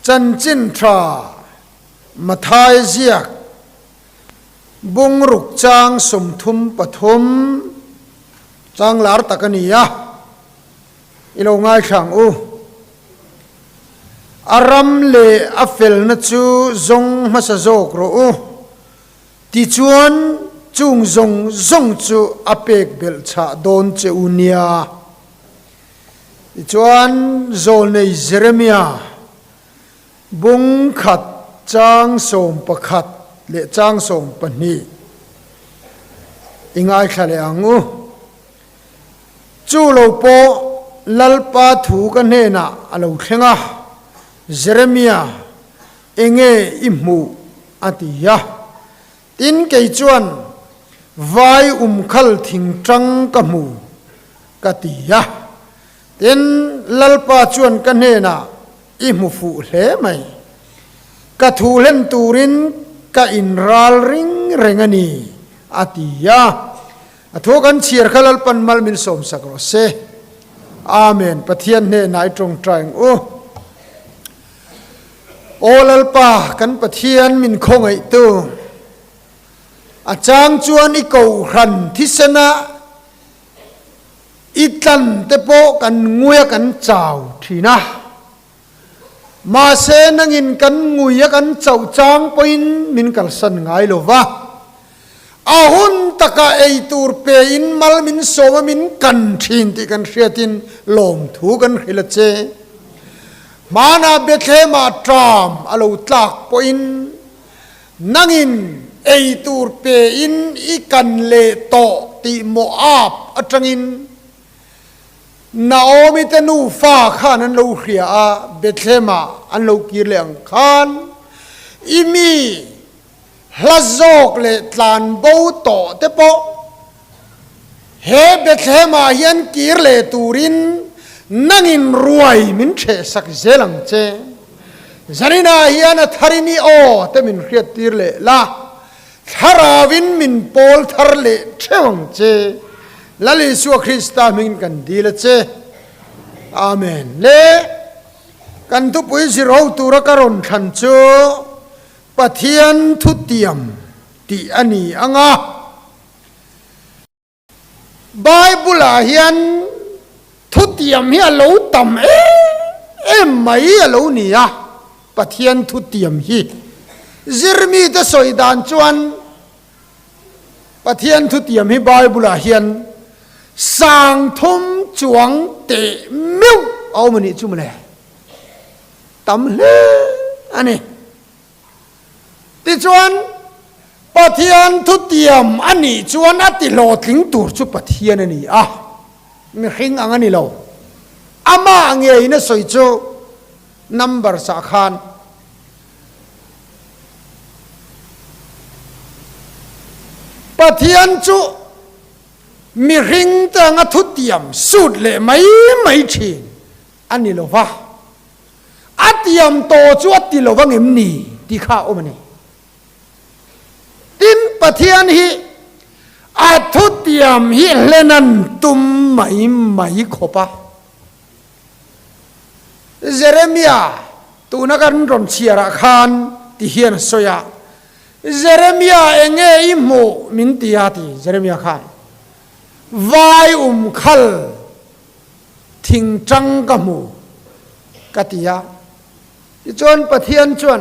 จันจินทรามาทายเจียกบุงรุกจางสมทุมปฐมจางลาร์ตะกันนียะอิโลง่ายช่างอูอารัมเลอเฟลนัจูจงมาสะโจกรูติจวนจุงจงจูอเปกเบลชาโดนเจอุเนียติจวนโจในเยเรมียาบุงขัดจางสมประขัดเลจางสมปนีอิงไอทะเลอังูจูโลโปลัลปาถูกันเนนะอโลเทงะเยเรมียาเองอิมูอติยาตินเกยจวนไว้คัลทิงจังกมูกติยาตินลัลปาจวนกันเนนะอิมูฟูเลไหมกะทูเลนตูรินกะอินรัลริงเรงนีอติยาทุกันเชียร์ขลัลปันมัลมินสมสักรเซอาเมนปะเทียนเนนายตรงใจงโอลัลปากันปะเทียนมินคงไอตูอาจางจวนอีกเอาขันทิศนะอีตันเตโปกันงวยกันเจ้าทีนะมาเซนังอินกันงวยกันเจ้าจางปอินมินกัลสันไงโลวะอาหุนตะกะไอตูร์เปอินมัลมินโซมมินกันทินที่กันเสียตินลมถูกันฮิลเจมานาเบเทมาตรามอโลตักปอินนังอินไอตูร์เปอินอีกันเลโตติโมอาบอัจงินนาโอมิเตนูฟ้าข้านันโลเขียเบเทมาอันโลกีเลงคานอิมีฮลาโจกเลตลานบูโตเตโปเฮเบเทมายันกีเลตูรินนังอินรวยมินเชสักเจลังเจจารินาเฮียนทารินีโอเตมินเขียตีร์เลละทาราวินมินโพลทาร์เลเชวังเจลลิสุคริสตามินกันดีละเจอาเมนเลกันทุปุยสิเราตุระกรอนขันโจปะเทียนทุติยมตีอันนี้อ่ะไบเบิลเฮียนทุติยมเฮียเราตำไม่เราเนี่ยปะเทียนทุติยมฮีจิรมีจะสอยดานจวนปะเทียนทุติยมฮีไบเบิลเฮียนสังทุมจวงเตมิวเอามันนี่จุ่มเลยตำเลยอันนี้ที่จวนปะเทียนทุติยมอันนี้จวนอัติโลถึงตัวจุปะเทียนนี่มีหิงอันนี้เราอามาอันเงี้ยนะสวยโจนัมเบอร์สักขันปะเทียนจุมีหิงแต่งทุติยมสุดเลยไม่ชินอันนี้เราว่าอัติยมโตจวดที่เราว่าเงิมนี่ที่ข้าอมันนี่ตินปะเทียนฮีอาทุติยมฮีเลนันตุมไม่ขบะเยเรมียาตูนักรอนเชียร์ขันที่เฮียนสอยาเยเรมียาเองอิโมมินติยาติเยเรมียาขันวายคัลทิงจังกมูกติยาจวนปะเทียนจวน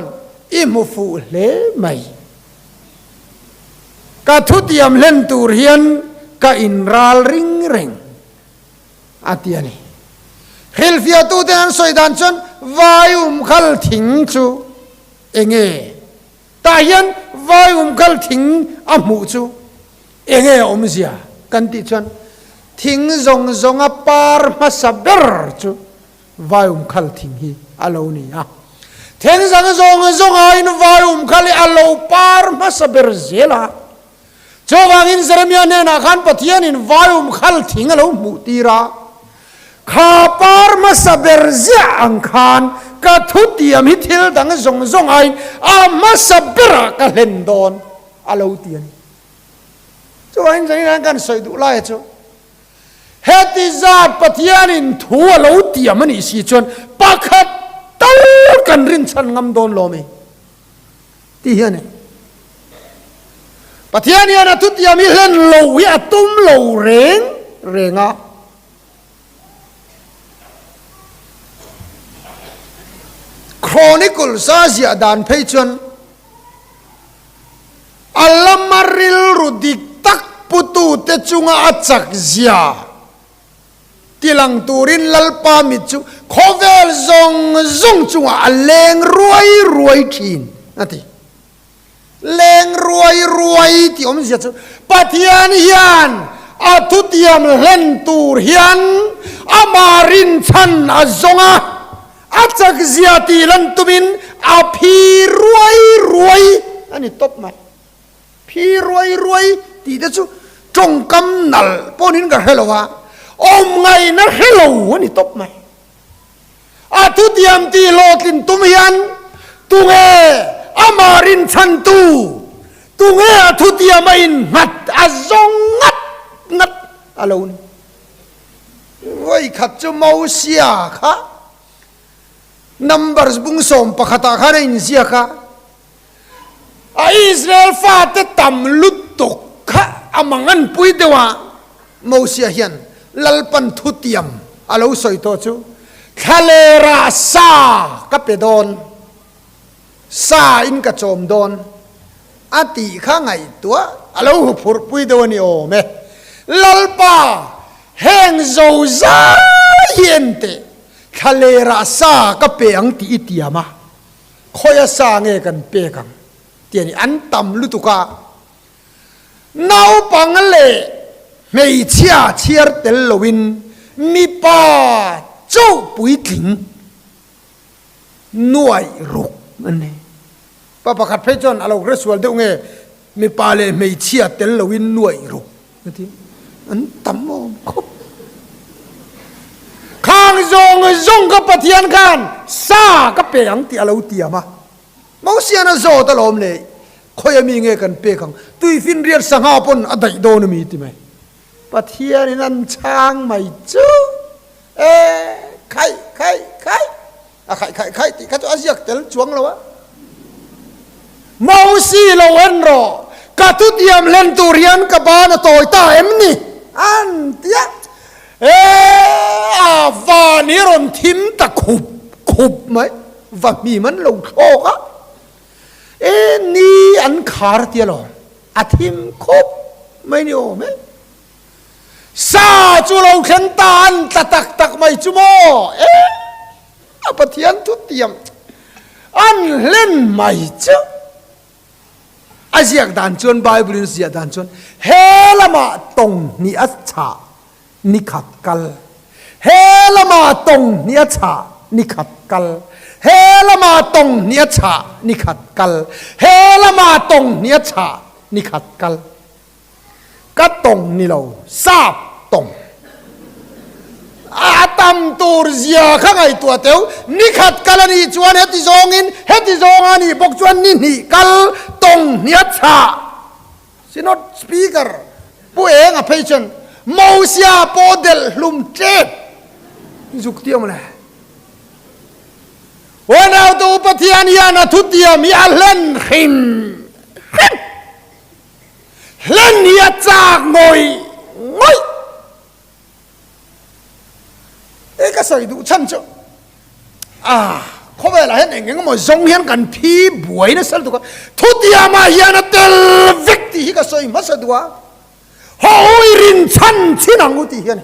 อิโมฟูเลไม่กะทุติยมเล่นตูเรียนกะอินรัลริงเร่งอาทิตย์นี้ฮิลฟิอาตูเดนสอยดานจนวายคัลทิงจูเองตายันวายคัลทิงอามูจูเองอมเสียกันติจวนทิงจงปาร์มาสับเบอร์จูวายคัลทิงฮีอาโลนีทิงจงอินวายคัลอาโลปาร์มาสับเบอร์เซล่าจงอินเซรมียาเนนักขันปะเทียนินวายคัลทิงอาโลมุตีระข้าปาร์มาสับเบอร์เซอังขันกะทุติยมฮิทิลดังจงอินอามาสับเบอร์กะเล่นโดนอาโลเตียนจงอินเซรมียากันสอยดุไลจูเฮติซาปะเทียนินทัวโลเตียมันอิสิจวนปะขัดตัลกะ กันรินชันงำโดนโลมีที่เฮียนี่ปะเทียนี่นะทุติยมีเล่นโลวิอาตุ้มโลเรงะโครนิคลซาเซียดานเพจชนอัลลัมริลรุดิกตักปุตุเตจุงอาจักเซียที่หลังตูรินลัลปามิจูโคเวลซงจุงอาเลงรวยทีนนั่นทีเลงรวยที่อมเสียจูปะเทียนเฮียนอาทุติยมเล่นตูรเฮียนอามารินชันอาซงอาจักเซียตีลันตุมินอาพีรวยอันนี้ตบไหมพีรวยตีเดจูจงกำนัลปนินกับเฮลวะอมไงนะเฮลวอันนี้ตบไหมอาทุติยมตีโลกินตุมยันตุงเออามารินชันตูตุงเออาทุติยมินงัดอาซงงัดอะไรนี่ไว้ขัดจะเมาเสียค่ะnumbers bung som pakhata khana in sia kha a Israel fa te tam lutuk kha amangan pui dewa mosia hian lalpan thutiam alo soi to chu khalera sa ka pedon sa in ka chom don ati kha ngai tua alo phur pui dewa ni o me lalpa heng zo za hiente khalera sa ka pe ang ti itiama khoya sa nge kan pe kang tiani an tam lutuka nau pangale mei chia chiar tel lowin mi pa chou pui tling nuai ruk ane pa pakhat phechon alo ritual de nge mi pa le mei chia tel lowin nuai ruk ati an tam mo khopข้างซงก็ปะเทียนกันซาก็เปียงที่เราเตียมาเมาเสียนะโซตลอมเลยคอยมีเงกันเปียกังตุยฟินเรียนสังหาปนอดัยโดนมีติไหมปะเทียนนั่นช้างไม่จูใครที่เขาจะอาเซียกเตลจวงแล้ววะเมาสีเราเอ็นรอกระทุเทียมเล่นตูเรียนกับบ้านต่อยตาเอ็มนี่อันเตียวานี่รอนทิมตะขุบไหมว่ามีมันลงโชกอ่ะนี่อันขาร์เตียหรออาทิมขุบไม่เนี่ยไหมซาจูเราเข็นตาอันตักไม่จุโมปะเทียนทุเตียมอันเล่นไม่จุอาเซียกด่านชวนไบเบิลเสียด่านชวนเฮละมาตรงนี่อัจฉานิขัดกัลเฮละมาตรงเนียชานิขัดกัลเฮละมาตรงเนียชานิขัดกัลเฮละมาตรงเนียชานิขัดกัลก็ตรงนี่เราทราบตรงอาตัมตูรเสียข้างไอตัวเตียวนิขัดกัลนี่จวนเฮติซองอินเฮติซองอันนี้บอกจวนนี่กัลตรงเนียชาสินอตสปีกเกอร์ผู้เองอะเพชันมอเสียโปเดลลุมเจ็บจุกเตียมเลยวันเอาตัวปะเทียนยานาทุเตียมีอัลเลนหิมเล่นยาจากงอยก็ใส่ดูฉันจ้ะเขาเวลาเห็นเองก็มาส่งเห็นกันพี่บวยนะสักตัวทุเตียมาเฮียนาเตลวิกที่ก็ใส่มาสักตัวหอยรินชันชินังอุติเฮียน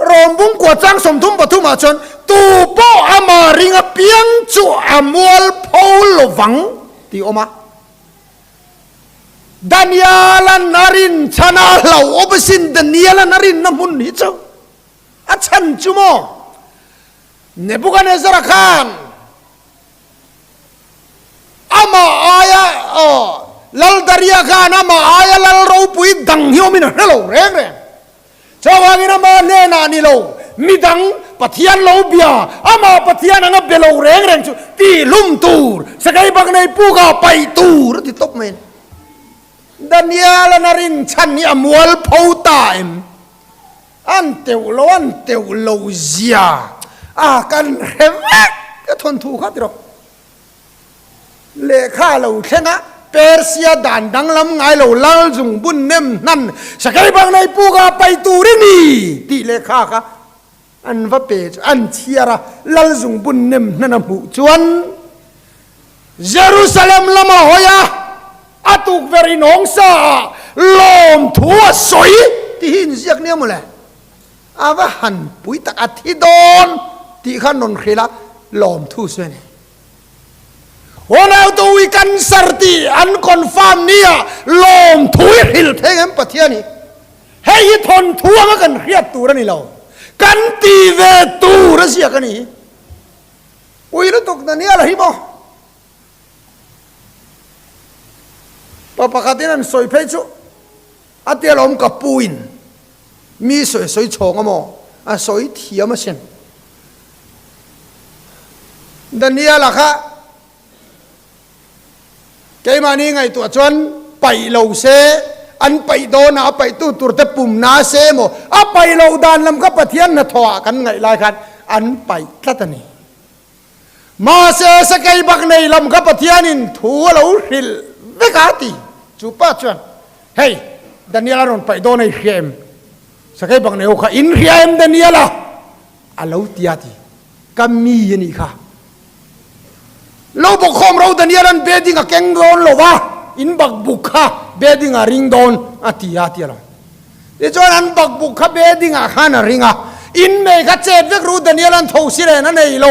รวมบุ้งกวดจ้างสมทุมปทุมมาชนตูโปอามาริงเปียงจูอามวลพอลวังที่ออกมาดานิเอลนารินชนะเหล่าอภิสินดานิเอลนารินน้ำมุนฮิตเจ้าอาชันจุโมเนบุกาเนซาร์คานอามาอายะlal dariya kana ma aya lal ro pui dang hiu min hello reng chawang ina ma ne na ni lo midang pathian lo bia ama pathian anga belo reng chu ti lum tur sakai bang nei pu ga pai tur ti top men daniel narin chan ni amwal phau time an teu lo zia กันเห็นไหมก็ทนถูกครับที่เราเลขาเราเช่นนะเปอร์เซียด่านดังลำไงเราลัลจุงบุญเนมนั่นสกายบางในปูกาไปตูรินีที่เลขาค่ะอันว่าเปจอันเชียระลัลจุงบุญเนมนั่นผู้ชวนเยรูซาเล็มละมาหอยาอาตุกเวรินองซาลมทัวสวยที่หินเสียกเนี่ยมั้งเลยอาว่าหันปุยตักอาทิดอนที่ขันนนขีละลมทัวสวยเนี่ยวันเอาตัววิกันสร์ตีอันคอนฟาร์มเนี่ยลมทัวหิลเทงปะเทียนี่ให้ทนทัวมากันเรียบตัวนี่เรากันตีเวตูระเสียกันนี่อุ้ยแล้วตกนั่นเนี่ยอะไรบ้างปกตินั้นสวยเพชรอาเตียลมกับปูอินมีสวยชงอ่ะมั้งสวยเทียมมาเช่นดันนี้ล่ะค่ะแกมานี่ไงตัวจวนไปเหลาเซอันไปโดนไปตู้ตุรตะปุ่มนาเซโมไปเหลาดานลำก็ปะเทียนนะถอกันไงลายกันอันไปกัตนีมาเซสกายบักในลำก็ปะเทียนินทัวเหลาหิลเวกาตีจูป้าจวนเฮ้ยดันนี้ละนนไปโดนไอ้เขียมสกายบักในโอค่ะอินเขียมดันนี้ละอาเหลาตีอาตีกัมมียันี่ค่ะเราบอกคอมเราดันนี้ละเบดิ้งกับแกงโดนหรอวะอินบักบุกค่ะเบดิ้งกับริงโดนตีอาตีละเดี๋ยวจวนอันบักบุกค่ะเบดิ้งกับข้านะริงอ่ะอินเมย์กับเจ็ดเวกรู้ดันนี้ละทวีสิเรนั่นเองเรา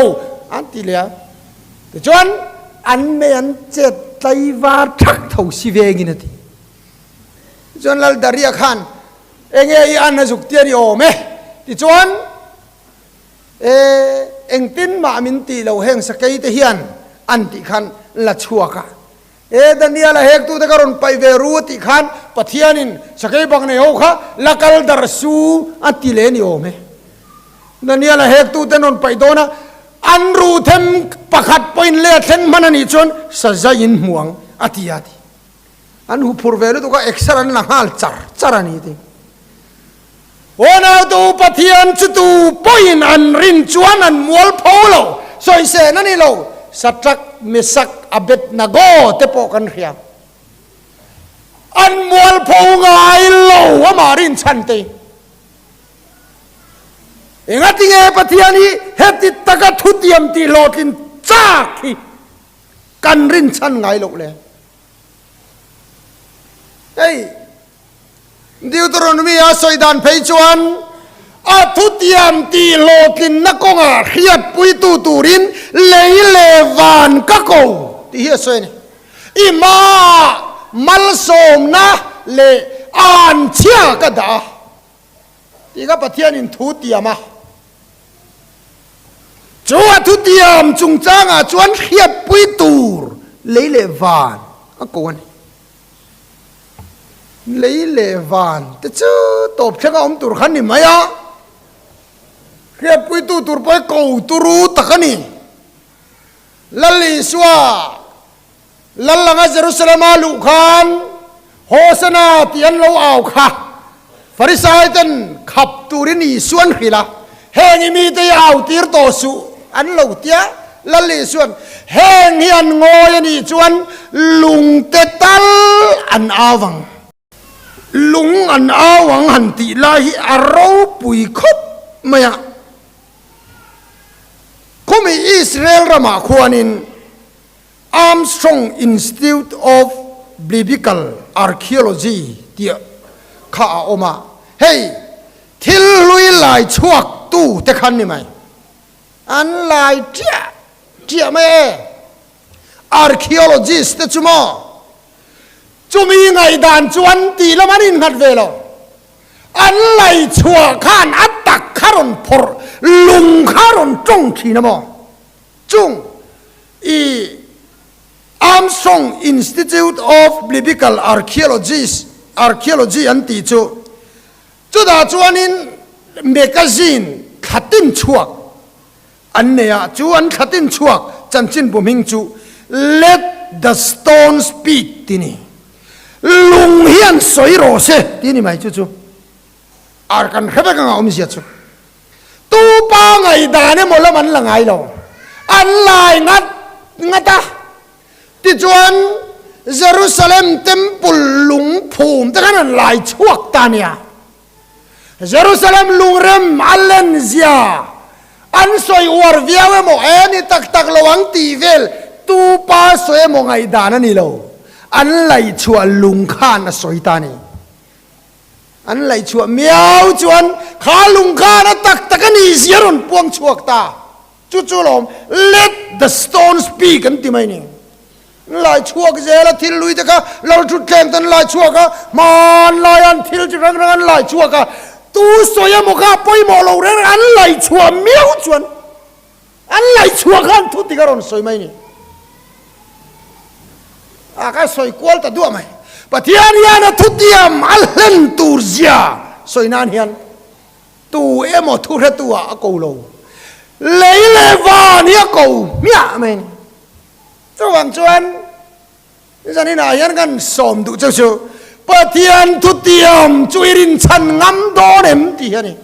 อันตีเลยเดี๋ยวจวนอันเมย์อันเจ็ดไต้หวันทักทวีสิเวกินทีจวนลัลดาริยาขันเองอันนั้นสุกเทียริโอเมที่จวนเองตินมามินตีเราเฮงสกัยเทียนอันที่ขันละชัวกะดันนี้ละเฮกตูตะการุนไปเวรูติขันปะเทียนินสกัยบังเนโอค่ะละกัลดารสูอันที่เลนิโอเมดันนี้ละเฮกตูตะนนไปโดนะอันรูเทมประคัดปอยน์เล่เทนมันนี่จวนสะใจยินห่วงอธิยาติอันหูพูดเวรุตัวก็เอ็กซ์รันละฮัลจาร์นี่ติวันเอาตัวปะเทียนจุดตัวปอยน์อันรินจวนอันมัวพอโลสอยเสนั่นนี่โลสัตว์มิสักอเบตนาโกเตปอกันเขียอันมัวพอไงโลว่ามารินชันติเองที่เงปะเทียนี่เฮติตะกัทุติยมตีโลกินจ้าขี้กันรินชันไงโลเลยเฮ้ยดิวตรนมีอาศัยดานเพยจวนอาทุติยมตีโลกินนักงาเขียดปุยตูรินเลยเลวานกะโกที่เฮียสวยนี่อิมามัลโสมนะเลอันเชียกะดาที่ก็ปะเทียนินทุติยมาจวดทุติยมจุงจ้างจวนเขียดปุยตูรเลยเลวานกะโกนเลยเลวานแต่เจ้าตบเชงอมตุรขันนี่ไหมอ่ะเขียปุยตูตุรไปกูตุรูตะขันนี่ลัลลิสวาลัลลังเยรูซาเล็มลูกขันโฮสนาเตียนเราเอาค่ะฟาริสัยตันขับตุรินีส่วนขีละเฮงมีแต่เอาตีร์โตสุอันเราเตียลัลลิส่วนเฮงเฮียนงอยนี่ส่วนลุงเตตัลอันอาวังลุงอันอาวังหันติลาฮิอารูปุยคบมา呀คุมีอิสราเอลรามาควานิน Armstrong Institute of Biblical Archaeology ที่ข้าออกมาเฮ้ยทิลลุยลายชวกตู้แต่คันนี่ไหมอันลายเจ้าไหม Archaeologist แต่จุ่มจุมีไงด่านจวนตีละมันอินขัดเวลาอันไหลชัวข้านอัตตักขารอนพอลุงขารอนจงขีนะมอจุงArmstrong Institute of Biblical Archaeology อันตีจูจุดาจวนินเมกาซีนขัดตินชัวอันเนียจวนขัดตินชัวจันจินบุมิงจู Let the stone speak ที่นี่ลุงเฮียนสวยโรเซที่นี่ไหมจู่ๆอาร์กันเขบกันเอาไม่เสียจู่ตู้ pa ngày đà này một là mình là ngày rồi anh lại ngắt ta thì chuẩn Jerusalem temple lung phùm tất cả anh lại chuộc ta nè Jerusalem lung rem allen zia anh soi war viawe mo ani tak lawang tivel tu pa soi mo ngày đà này lâu anh lại chua lung khan soi ta nè anh lại chua miao chuan khá lung khan tak anh đi ziaron puang chuộc ta chú lom let the stones speak anh tìm ai nè lại chuộc dễ là thil lui tất cả lâu chút kèm tân lại chuộc á mà lại anh thil chỉ răng anh lại chuộc á tu soi một cái bôi mồ lâu đấy anh lại chua miao chuan anh lại chuộc anh thút thì cái ron soi mai nè cái soi quál ta đua mày bà thiên hiền thút tiệm anh lên tu zia soi nan hiền tu em một thu hết tu à cầu lâu lấy lệ vào nia cầu mía mình cho hoàng chuan giờ này là hiền gan sòm tụ châu châu bà thiên thút tiệm chui rin chân ngắm đô ném thì hiền này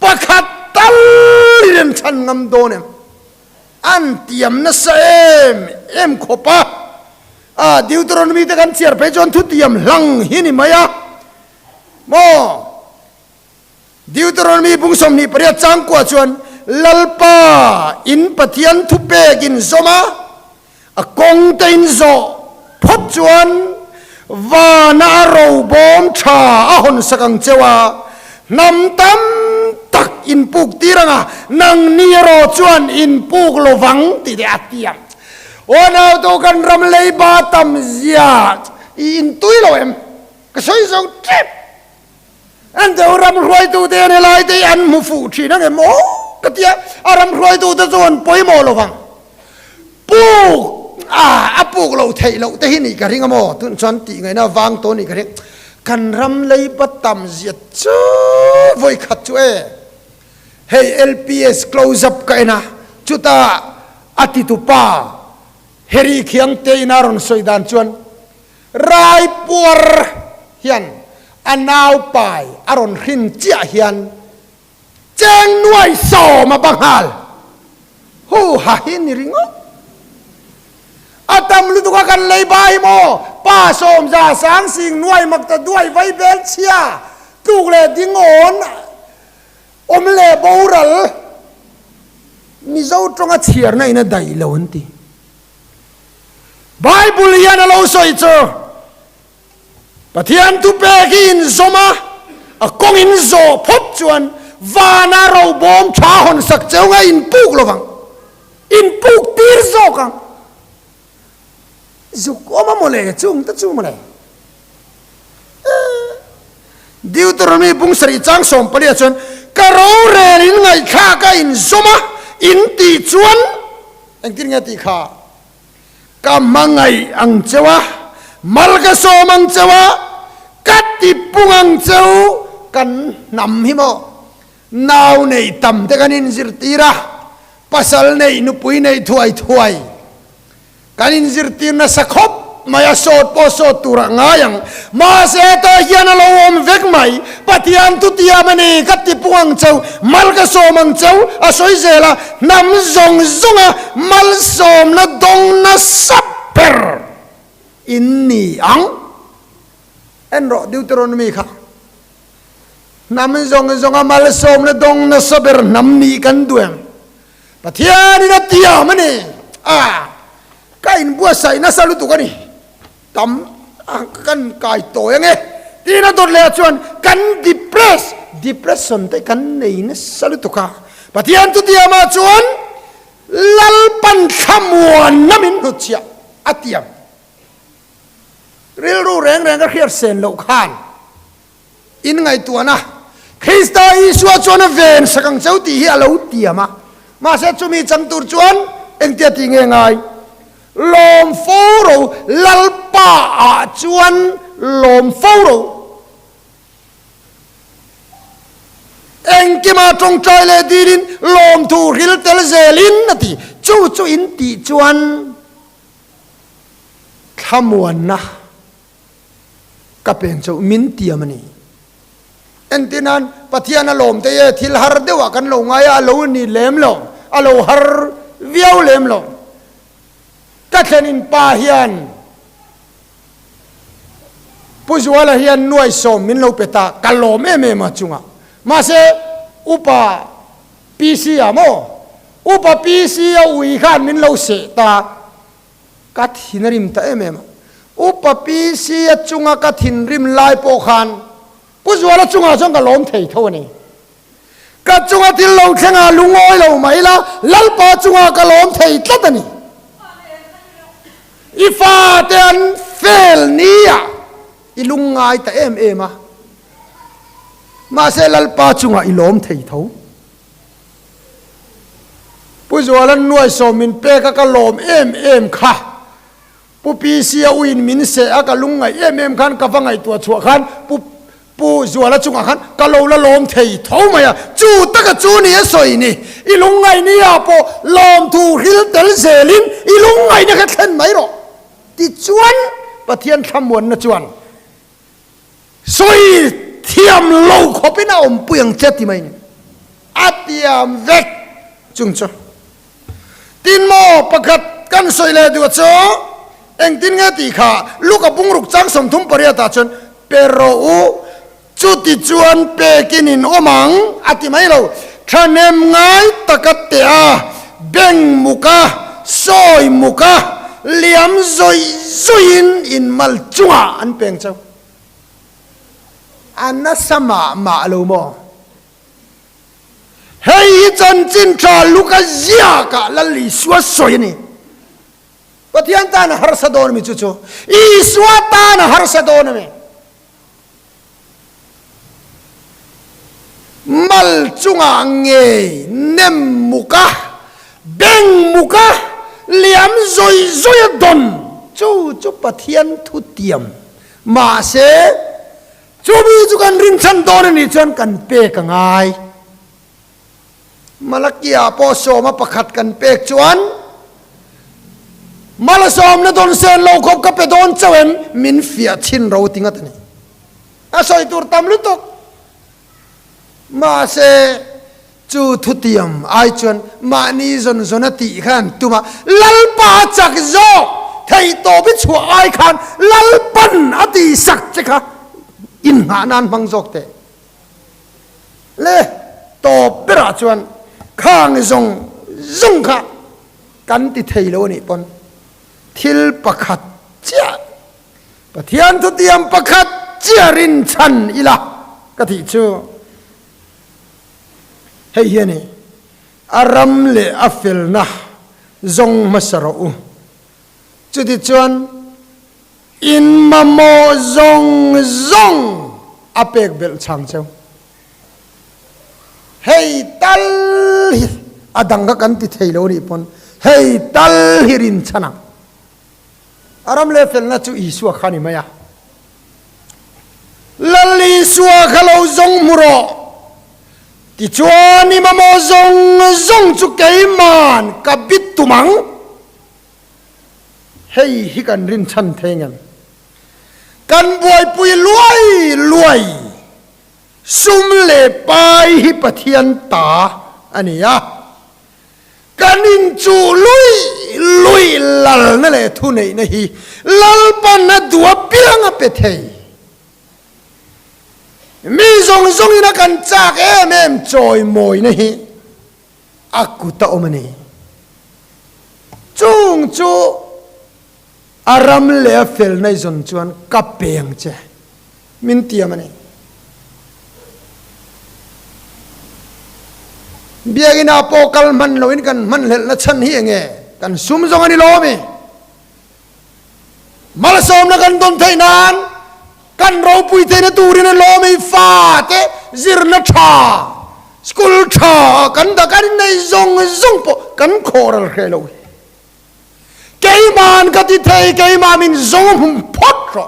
bà khát tal rin chân ngắm đô ném anh tiệm nó xem em khó pa Deuteronomy ta kan chiar pe chon thu tiam lang hini maya mo Deuteronomy bung som ni paria chang kwa chuan lalpa in pathian thu pe gin zoma a kong te in zo phot chuan wa na ro bom tha a hon sakang chewa nam tam tak in puk tiranga nang ni ro chuan in puk lovang ti de atiam nào tôi cần ram lấy ba tầm già in túi rồi em cái soi dầu trip anh tôi ram rồi tôi thế này lại thì anh mua phụ chỉ nó cái mỏ cái tia ram rồi tôi tôi chọn bôi mỏ rồi vàng buộc lâu thầy lâu thế này cái gì mỏ tôi chọn tí ngày nào vàng tôi này cái gì cần ram lấy ba tầm già chứ với khát chuê hey LPS close up cái na chúng ta atitupa heri khiang te naron soidan chuan rai puar hian anau pai aron hin chia hian cheng nuai so ma banghal hu ha hin ringo atam lu tuka kan lei bai mo pa som za sang sing nuai mak ta duai vai bel chia tu le dingon om le boral mi zo tonga chiar na ina dai lo anti Bible yan alo so ito pathian tu pegin zoma a kong in zo phop chuan vana ro bom tha hon sak cheu nga in puk lovang in puk tir zo kang zuk oma mole chung ta chung mole Deuteronomy bung sari chang som palia chuan karo re in ngai kha ka in zoma in ti chuan ang tin nga ti kha kamangai ang cewa malga somang cewa katipung ang cew kan nam himo naw nei tam te kanin zirtira pasal nei nupui nei thuai kanin zirtir na sakhop maya sot po sot tura ngayang ma se to hian alo om vek mai patian tu tia mani katipung ang cew malga somang cew asoi zela nam zong zonga mal som na dong na saper inni ang enro Deuteronomy kha nam zong zonga mal som na dong na saper nam ni kan duem patian na tia mani kain bua sai na salu tu kani tam kan kai to yang tina dot le chuan kan depression te kan nei na salu tu ka patian tu tia ma chuan lalpan khamuan namin nu chia atiam ril ru reng ka khiar sen lo khan in ngai tu na Krista Isua chuan ven sakang chau ti hi alo tiama ma se chumi chang tur chuan eng tia ti nge ngai lom foro lalpa a chuan lom foro eng kima trong choi le dirin lom thu ril tel zelin nati chu in ti chuan khamuan na ka peng chau min tiamani enti nan pathian alom te ye thil har dewa kan lo ngai a lo ni lem lo a lo har viau lem lo ka thlenin pa hian pujuala hian nuai som min lo peta kalom em ma chunga ma se upa pc amo upa pc a ui khan min lo se ta ka thinarim ta em upa pc a chunga ka thin rim lai po khan pujuala chunga chong kalom thei tho ni ka chunga til lo thenga lungoi lo mai la lalpa chunga kalom thei tlatani ifa ten fel nia ilungai ta em a ma se lalpa chunga ilom thei tho pujualan nuai somin pe ka kalom em kha pu pisia uin min se aka lungai em khan ka vangai tua chua khan pu zuala chunga khan kalo la lom thei tho maya chu taka chu ni soi ni ilungai ni a po lom thu hil tel zelin ilungai na ka thlen mai ro ti chuan pathian thamon na chuan soi thiam lo khopina om puyang chati mai ni atiam vek chung cho tin mo pakhat kan soi le du cho eng tin nga ti kha luka bungruk chang som thum paria ta chon pero u chu ti chuan pe kinin omang ati mai lo thanem ngai takat te a beng muka soi muka liam zoi zoin in mal chunga an peng chau anna sama ma lo mo hei chan chin tra luka zia ka lali suwa soi ni pathian ta na har sadon mi chu chu I suwa ta na har sadon mi mal chunga nge nem muka beng muka liam zoi zoi don chu chu pathian thu tiam ma se chu bi chu kan rin chan don ni chan kan pe ka ngai malakia po so ma pakhat kan pe chuan malasom na don sen lo khop ka pe don chawen min fia chin ro tinga tani a soi tur tam lu tok ma se chu thutiam ai chuan ma ni zon zonati khan tuma lalpa chak zo thei to bi chu ai khan lalpan ati sak chekha in ha nan bang jok te le to pera chuan khang zong zong kha kan ti thei lo ni pon thil pakhat chia pathian thutiam pakhat chia rin chan ila ka thi chu hei hiani aram le afil na zong masaro chu ti chuan in mamo zong zong apek bel chang chau hei tal adanga kan ti theilo ni pon hei tal hirin chana aram le fel na chu isua khani maya lali suwa khalo zong muro ti chuan ni mamo zong zong chu keiman ka bit tumang hei hi kan rin chan thengan kan buai pui luai sum le pai hi pathian ta ania kanin chu lui lal na le thu nei na hi lal pan na dua piang a pe thei mi zong zong ina kan chak em choi moi na hi akuta omani chung chu aram le fel nai zon chuan ka peng che min tiamani biagina pokal man loin kan man lel na chan hi nge kan sum zong ani lo mi mal som na kan don thai nan kan ro pui thai na turin lo mi fa te zir na tha school tha kan da kan nei zong zong po kan khoral khelo kei man ka ti thai kei ma min zong hum phot ro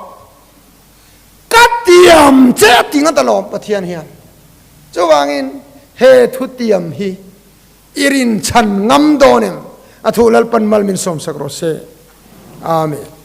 ka tiam che tinga ta lo pathian hian chuwangin he thutiam hi irin chan ngam donem athulal pan mal min som sakro se amen